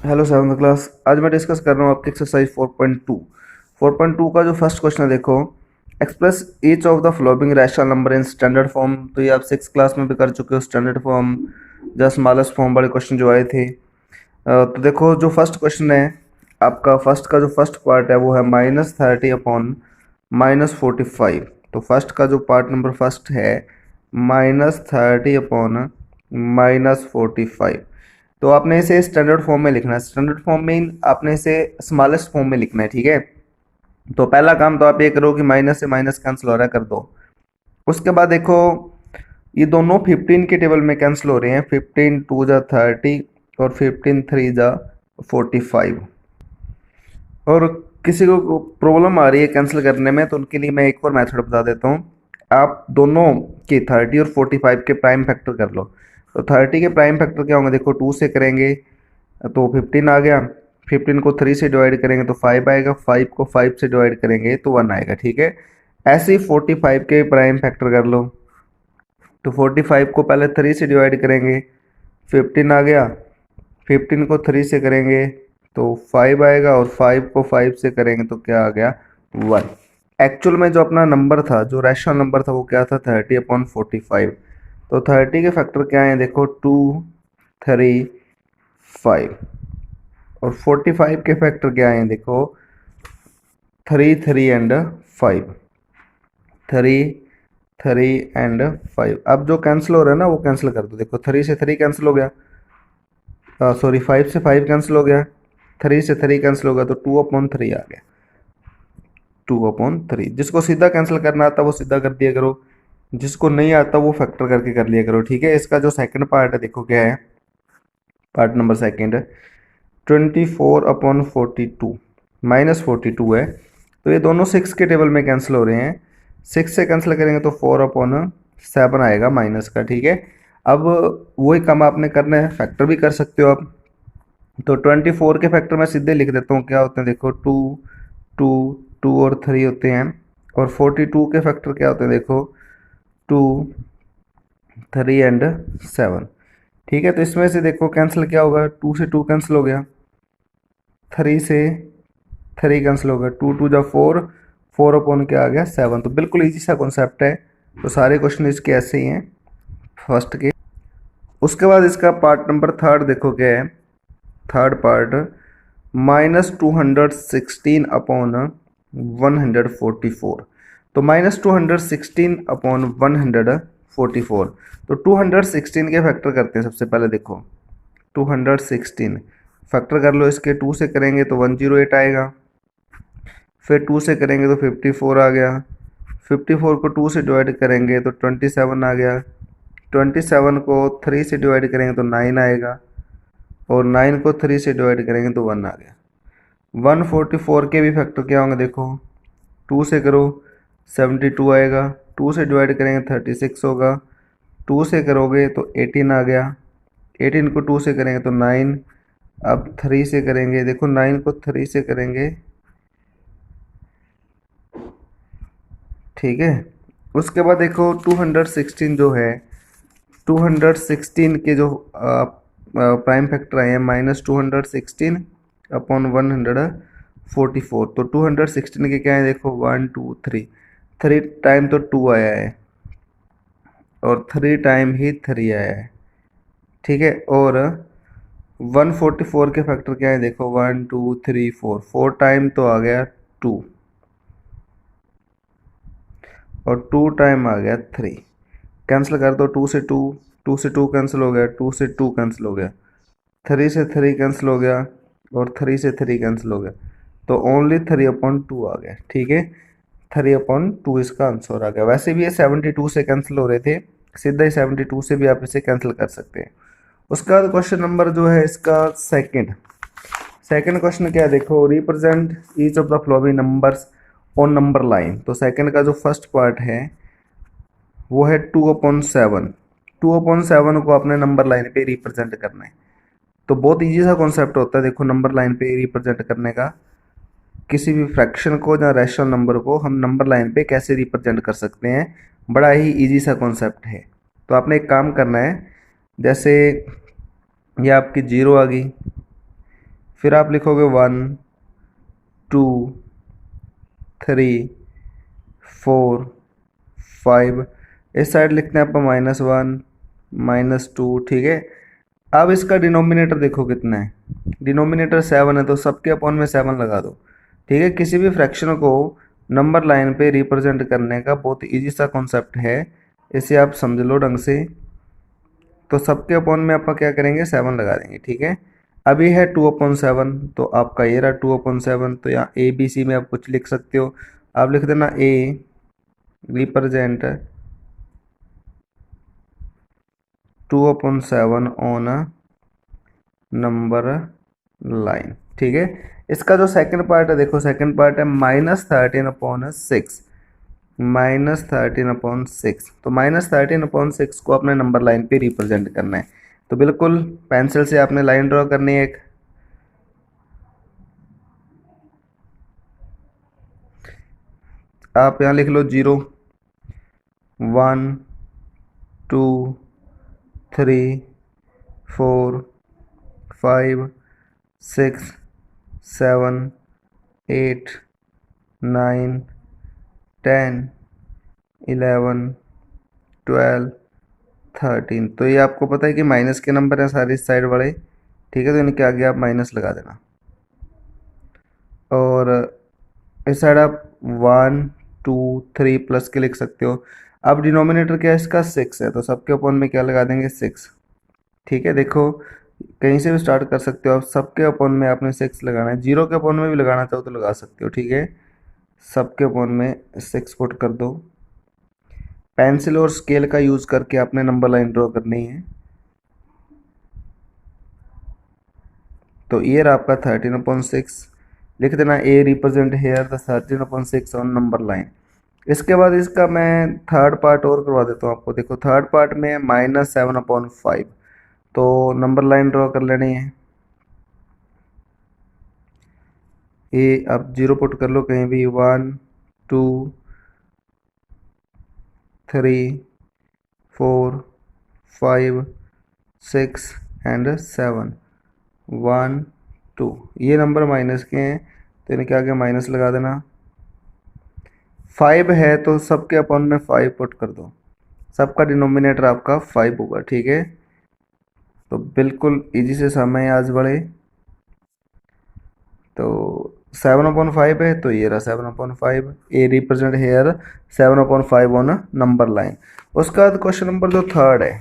Hello seventh class. आज मैं discuss कर रहा हूँ आपकी एक्सरसाइज 4.2। 4.2 का जो फर्स्ट क्वेश्चन है देखो, express each of the following rational number in standard form. तो ये आप 6 क्लास में भी कर चुके हो, स्टैंडर्ड फॉर्म या स्मॉलेस्ट फॉर्म वाले क्वेश्चन जो आए थे। तो देखो जो फर्स्ट क्वेश्चन है आपका, फर्स्ट का जो फर्स्ट पार्ट है वो है -30/-45। तो फर्स्ट का जो पार्ट नंबर फर्स्ट है -30/-45। तो आपने इसे स्टैंडर्ड फॉर्म में लिखना है। स्टैंडर्ड फॉर्म में आपने इसे स्मॉलेस्ट फॉर्म में लिखना है, ठीक है। तो पहला काम तो आप ये करो कि माइनस से माइनस कैंसिल हो रहा है, कर दो। उसके बाद देखो ये दोनों 15 के टेबल में कैंसिल हो रहे हैं। 15 2 जा 30 और 15 3 जा 45। और किसी को प्रॉब्लम आ रही है कैंसिल करने में तो उनके लिए मैं एक और मेथड बता देता हूँ। आप दोनों के 30 और 45 के प्राइम फैक्टर कर लो। तो 30 के प्राइम फैक्टर क्या होंगे, देखो 2 से करेंगे तो 15 आ गया। 15 को 3 से डिवाइड करेंगे तो 5 आएगा। 5 को 5 से डिवाइड करेंगे तो 1 आएगा, ठीक है। ऐसे ही 45 के प्राइम फैक्टर कर लो। तो 45 को पहले 3 से डिवाइड करेंगे, 15 आ गया। 15 को 3 से करेंगे तो 5 आएगा और 5 को 5 से करेंगे तो क्या आ गया, 1। एक्चुअल में जो अपना नंबर था, जो रैशनल नंबर था वो क्या था, 30/45। तो 30 के फैक्टर क्या है देखो, 2 3 5। और 45 के फैक्टर क्या है देखो, 3 3 एंड 5। 3 3 एंड 5। अब जो कैंसिल हो रहा है ना वो कैंसिल कर दो। देखो 3 से 3 कैंसिल हो गया, सॉरी 5 से 5 कैंसिल हो गया, 3 से 3 कैंसिल हो गया तो 2/3 आ गया। 2/3। जिसको सीधा कैंसिल करना आता वो सीधा कर दिया करो, जिसको नहीं आता वो फैक्टर करके कर लिया करो, ठीक है। इसका जो सेकंड पार्ट है देखो क्या है, पार्ट नंबर सेकंड 24/42 -42 है। तो ये दोनों 6 के टेबल में कैंसिल हो रहे हैं। 6 से कैंसिल करेंगे तो 4/7 आएगा माइनस का, ठीक है। अब वही काम आपने करना है, फैक्टर भी कर सकते हो आप। तो 24 के फैक्टर मैं सीधे लिख देता हूँ, क्या होते हैं देखो, 2 2 2 और 3 होते हैं। और 42 के फैक्टर क्या होते हैं देखो, 2 3 एंड 7, ठीक है। तो इसमें से देखो कैंसिल क्या होगा, 2 से 2 कैंसिल हो गया, 3 से 3 कैंसिल हो गया, 2 2 जा 4, 4 क्या आ गया 7। तो बिल्कुल इजी सा कॉन्सेप्ट है। तो सारे क्वेश्चन इसके ऐसे ही हैं फर्स्ट के। उसके बाद इसका पार्ट नंबर थर्ड देखो क्या है, थर्ड पार्ट -216/144। तो -216/144। तो 216 के फैक्टर करते हैं सबसे पहले। देखो 216 फैक्टर कर लो, इसके 2 से करेंगे तो 108 आएगा। फिर 2 से करेंगे तो 54 आ गया। 54 को 2 से डिवाइड करेंगे तो 27 आ गया। 27 को 3 से डिवाइड करेंगे तो 9 आएगा। और 9 को 3 से डिवाइड करेंगे तो 1 आ गया। 144 के भी फैक्टर क्या होंगे देखो, 2 से करो 72 आएगा। 2 से डिवाइड करेंगे 36 होगा। 2 से करोगे तो 18 आ गया। 18 को 2 से करेंगे तो 9। अब 3 से करेंगे, देखो 9 को 3 से करेंगे, ठीक है। उसके बाद देखो 216 जो है, 216 के जो प्राइम फैक्टर आए हैं -216/144। तो 216 के क्या है देखो, 1 2 3, 3 टाइम तो 2 आया है और 3 टाइम ही 3 आया है, ठीक है। और 144 के फैक्टर क्या है देखो, 1 2 3 4, 4 टाइम तो आ गया 2 और 2 टाइम आ गया 3। कैंसिल कर दो, 2 से 2, 2 से 2 कैंसिल हो गया, 2 से 2 कैंसिल हो गया, 3 से 3 कैंसिल हो गया और 3 से 3 कैंसिल हो गया। तो ओनली 3/2 आ गया, ठीक है। 3/2 इसका आंसर आ गया। वैसे भी ये 72 से कैंसिल हो रहे थे, सीधा ही 72 से भी आप इसे कैंसिल कर सकते हैं। उसके बाद क्वेश्चन नंबर जो है इसका सेकंड, सेकंड क्वेश्चन क्या है देखो, represent each of the flowing numbers on number line. तो सेकंड का जो फर्स्ट पार्ट है वो है 2/7। 2/7 को अपने नंबर लाइन पे रिप्रेजेंट करना है। तो बहुत इजी सा कॉन्सेप्ट होता है देखो, नंबर लाइन पे रिप्रेजेंट करने का। किसी भी फ्रैक्शन को या रैशनल नंबर को हम नंबर लाइन पे कैसे रिप्रेजेंट कर सकते हैं, बड़ा ही इजी सा कॉन्सेप्ट है। तो आपने एक काम करना है, जैसे ये आपकी 0 आ गई, फिर आप लिखोगे 1 2 3 4 5, इस साइड लिखते हैं अपन -1 -2, ठीक है। अब इसका डिनोमिनेटर देखो कितना है, डिनोमिनेटर 7 है, तो सबके अपॉन में 7 लगा दो, ठीक है। किसी भी फ्रैक्शन को नंबर लाइन पे रिप्रेजेंट करने का बहुत इजी सा कॉन्सेप्ट है, इसे आप समझ लो ढंग से। तो सबके अपॉन में आप क्या करेंगे, 7 लगा देंगे, ठीक है। अभी है 2/7, तो आपका ये रहा 2/7। तो यहाँ ए बी सी में आप कुछ लिख सकते हो, आप लिख देना a represent 2/7 on number line, ठीक है। इसका जो सेकंड पार्ट है, देखो सेकंड पार्ट है -13/6, -13/6। तो -13/6 को अपने नंबर लाइन पे रिप्रेजेंट करना है। तो बिल्कुल पेंसिल से आपने लाइन ड्रॉ करनी है एक, आप यहाँ लिख लो 0 1 2 3 4 5 6 7 8 9 10 11 12 13। तो ये आपको पता है कि माइनस के नंबर हैं सारे इस साइड वाले, ठीक है। तो इनके आगे आप माइनस लगा देना, और इस साइड आप 1 2 3 प्लस के लिख सकते हो। अब डिनोमिनेटर क्या है इसका, 6 है, तो सबके अपॉन में क्या लगा देंगे, 6, ठीक है। देखो कहीं से भी स्टार्ट कर सकते हो आप, सबके अपॉन में आपने 6 लगाना है, 0 के अपॉन में भी लगाना चाहो तो लगा सकते हो, ठीक है। सबके अपॉन में 6 पुट कर दो। पेंसिल और स्केल का यूज़ करके आपने नंबर लाइन ड्रॉ करनी है। तो ये रहा आपका 13/6, लिख देना a represent here the 13/6 on number line. इसके बाद इसका मैं थर्ड पार्ट और करवा देता हूँ आपको। देखो थर्ड पार्ट में -7/5, तो नंबर लाइन ड्रॉ कर लेनी है। ये आप 0 पुट कर लो कहीं भी, 1 2 3 4 5 6 एंड 7, 1 2, ये नंबर माइनस के हैं, तो इनके आगे माइनस लगा देना। 5 है तो सबके अपॉन में 5 पुट कर दो, सबका डिनोमिनेटर आपका 5 होगा, ठीक है। तो बिल्कुल इजी से समय आज बढ़े। तो 7/5 है, तो ये रहा 7/5, a represent here 7/5 on number line. उसका बाद क्वेश्चन नंबर जो थर्ड है,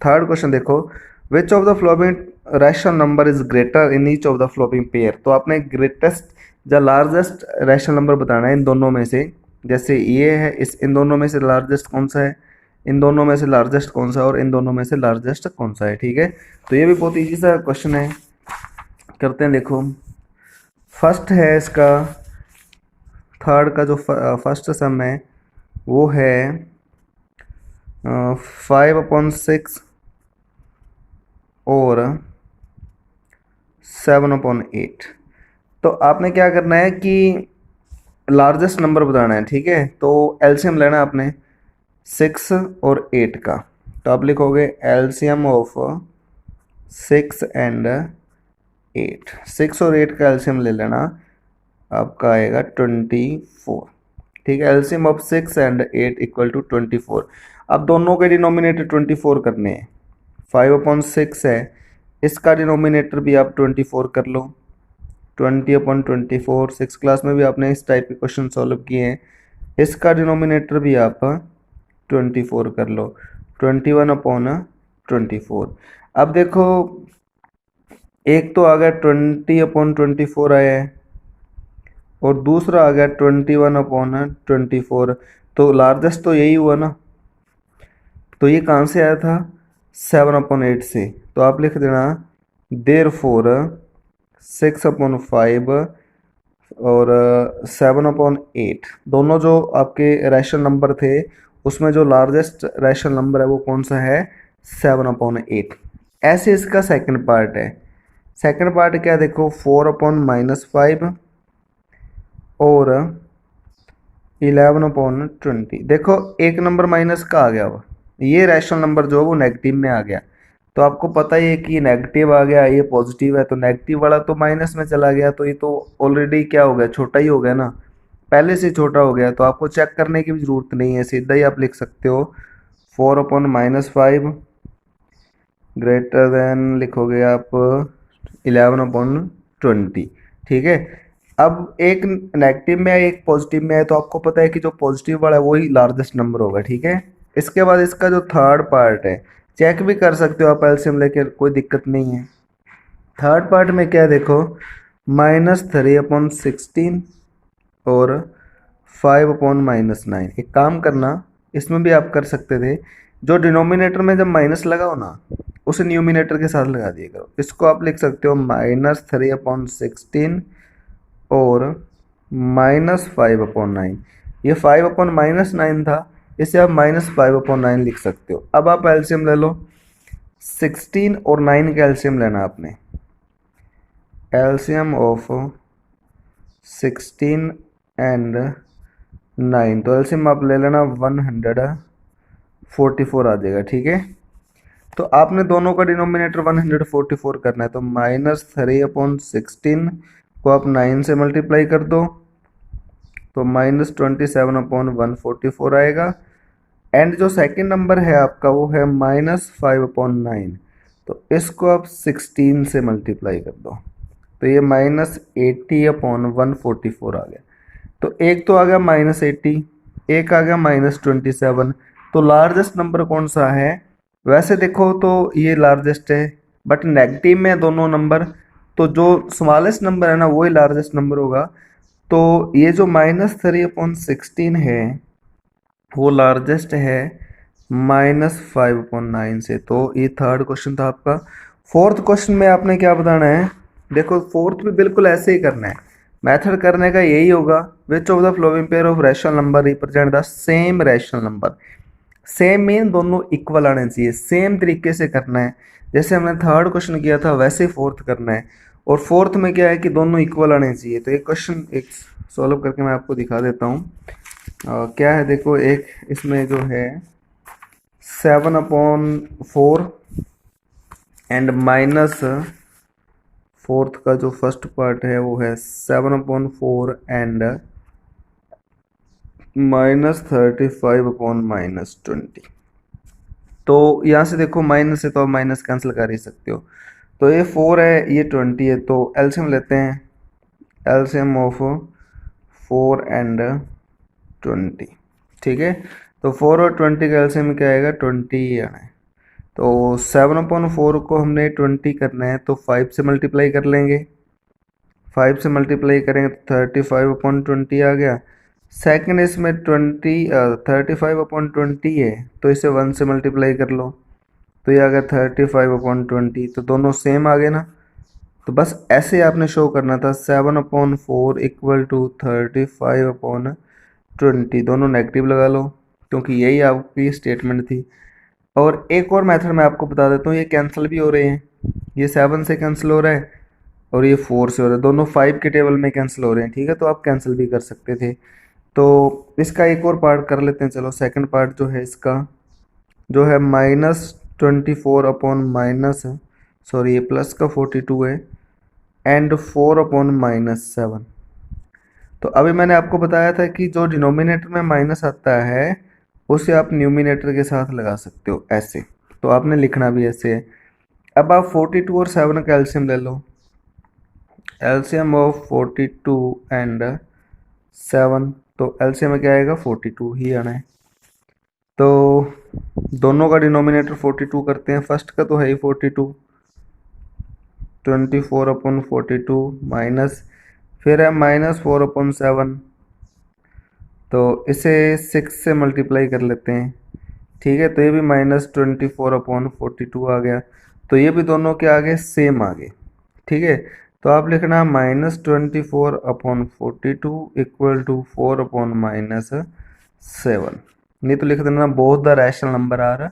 थर्ड क्वेश्चन देखो, which of the following rational number is greater in each of the following pair. तो आपने ग्रेटेस्ट या लार्जेस्ट रैशनल नंबर बताना है इन दोनों में से। जैसे ये है, इस इन दोनों में से लार्जेस्ट कौन सा है, इन दोनों में से लार्जेस्ट कौन सा है, और इन दोनों में से लार्जेस्ट कौन सा है, ठीक है। तो ये भी बहुत ईजी सा क्वेश्चन है, करते हैं। देखो फर्स्ट है इसका, थर्ड का जो फर्स्ट सम है वो है 5/6 और 7/8। तो आपने क्या करना है कि लार्जेस्ट नंबर बताना है, ठीक है। तो एलसीएम लेना है आपने 6 और 8 का। तो आप लिखोगे एलसीएम ऑफ 6 एंड 8, 6 और 8 का एलसीएम ले लेना, आपका आएगा 24, ठीक है। LCM of 6 and 8 equal to 24। अब दोनों के डिनोमिनेटर 24 करने हैं, 5/6 है, इसका डिनोमिनेटर भी आप 24 कर लो, 20/24। 6 क्लास में भी आपने इस टाइप के क्वेश्चन सॉल्व किए हैं। इसका डिनोमिनेटर भी आप 24 कर लो, 21/24। अब देखो एक तो आ गया 20/24 आया है, और दूसरा आ गया 21/24। तो लार्जेस्ट तो यही हुआ ना, तो ये कहाँ से आया था, 7/8 से। तो आप लिख देना देर फोर 6/5 और 7/8, दोनों जो आपके रैशनल नंबर थे उसमें जो लार्जेस्ट रैशनल नंबर है वो कौन सा है, 7/8। ऐसे इसका सेकंड पार्ट है। सेकंड पार्ट क्या, देखो 4/-5 और 11/20। देखो एक नंबर माइनस का आ गया, वो ये रैशनल नंबर जो है वो नेगेटिव में आ गया, तो आपको पता ही है कि नेगेटिव आ गया, ये पॉजिटिव है, तो नेगेटिव वाला तो माइनस में चला गया, तो ये तो ऑलरेडी क्या हो गया, छोटा ही हो गया ना, पहले से छोटा हो गया, तो आपको चेक करने की भी ज़रूरत नहीं है, सीधा ही आप लिख सकते हो 4/-5 ग्रेटर देन लिखोगे आप 11/20। ठीक है। अब एक नेगेटिव में है एक पॉजिटिव में है, तो आपको पता है कि जो पॉजिटिव वाला है वही लार्जेस्ट नंबर होगा। ठीक है। इसके बाद इसका जो थर्ड पार्ट है, चेक भी कर सकते हो आप एलसीएम लेके, कोई दिक्कत नहीं है। थर्ड पार्ट में क्या है देखो, -3/16 और 5/-9। एक काम करना, इसमें भी आप कर सकते थे, जो डिनोमिनेटर में जब माइनस लगाओ ना, उसे न्यूमिनेटर के साथ लगा दिया करो। इसको आप लिख सकते हो -3/16 और -5/9। ये 5/-9 था, इसे आप -5/9 लिख सकते हो। अब आप एलसीएम ले लो, 16 और 9 का एलसीएम लेना आपने। एलसीएम ऑफ 16 एंड 9, तो एलसीएम आप ले लेना 144 आ जाएगा। ठीक है। तो आपने दोनों का डिनोमिनेटर 144 करना है, तो -3/16 को आप 9 से मल्टीप्लाई कर दो, तो -27/144 आएगा। एंड जो सेकंड नंबर है आपका वो है -5/9, तो इसको आप 16 से मल्टीप्लाई कर दो, तो ये -80/144 आ गया। तो एक तो आ गया -80, एक आ गया -27। तो लार्जेस्ट नंबर कौन सा है? वैसे देखो तो ये लार्जेस्ट है, बट नेगेटिव में दोनों नंबर, तो जो स्मॉलेस्ट नंबर है ना वही लार्जेस्ट नंबर होगा। तो ये जो -3/16 है वो लार्जेस्ट है -5/9 से। तो ये थर्ड क्वेश्चन था आपका। फोर्थ क्वेश्चन में आपने क्या बताना है, देखो फोर्थ भी बिल्कुल ऐसे ही करना है। मेथड करने का यही होगा, विच of the following pair of rational number represent the same rational number. Same mean दोनों इक्वल आने चाहिए, सेम तरीके से करना है। जैसे हमने थर्ड क्वेश्चन किया था वैसे ही फोर्थ करना है। और फोर्थ में क्या है कि दोनों इक्वल आने चाहिए। तो एक क्वेश्चन एक सॉल्व करके मैं आपको दिखा देता हूँ। क्या है देखो, एक इसमें जो है 7/4 एंड माइनस फोर्थ का जो फर्स्ट पार्ट है वो है 7/4 एंड -35/-20। तो यहाँ से देखो माइनस है तो आप माइनस कैंसिल कर ही सकते हो। तो ये 4 है, ये 20 है, तो एलसीएम लेते हैं। LCM of 4 and 20। ठीक है। तो 4 और 20 का एलसीएम क्या आएगा, 20 ही आना है। तो 7/4 को हमने 20 करना है, तो 5 से मल्टीप्लाई कर लेंगे। 5 से मल्टीप्लाई करेंगे तो 35/20 आ गया। सेकंड इसमें 35/20 है, तो इसे 1 से मल्टीप्लाई कर लो, तो ये आ गया 35/20। तो दोनों सेम आ गए ना। तो बस ऐसे आपने शो करना था, 7/4 इक्वल टू 35/20, दोनों नेगेटिव लगा लो, क्योंकि यही आपकी स्टेटमेंट थी। और एक और मेथड मैं आपको बता देता हूँ, ये कैंसिल भी हो रहे हैं। ये 7 से कैंसिल हो रहा है और ये 4 से हो रहा है, दोनों 5 के टेबल में कैंसिल हो रहे हैं। ठीक है। तो आप कैंसिल भी कर सकते थे। तो इसका एक और पार्ट कर लेते हैं। चलो सेकंड पार्ट जो है इसका, जो है -24 सॉरी ये प्लस का 42 है एंड 4/-7। तो अभी मैंने आपको बताया था कि जो डिनोमिनेटर में माइनस आता है उसे आप न्यूमिनेटर के साथ लगा सकते हो ऐसे। तो आपने लिखना भी ऐसे है। अब आप 42 और 7 का एलसीएम ले लो। एलसीएम ऑफ 42 एंड 7, तो एलसीएम में क्या आएगा, 42 ही आना है। तो दोनों का डिनोमिनेटर 42 करते हैं। फर्स्ट का तो है ही 42, 24/42 माइनस, फिर है -4/7, तो इसे 6 से मल्टीप्लाई कर लेते हैं। ठीक है। तो ये भी -24/42 आ गया। तो ये भी दोनों के आगे सेम आ गए। ठीक है। तो आप लिखना -24/42 इक्वल टू 4/-7। नहीं तो लिख देना both the rational number are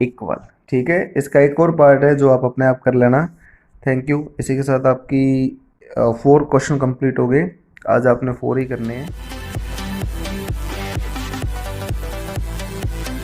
equal. ठीक है। इसका एक और पार्ट है जो आप अपने आप कर लेना। Thank you. इसी के साथ आपकी 4 क्वेश्चन कंप्लीट हो गए। आज आपने 4 ही करने हैं।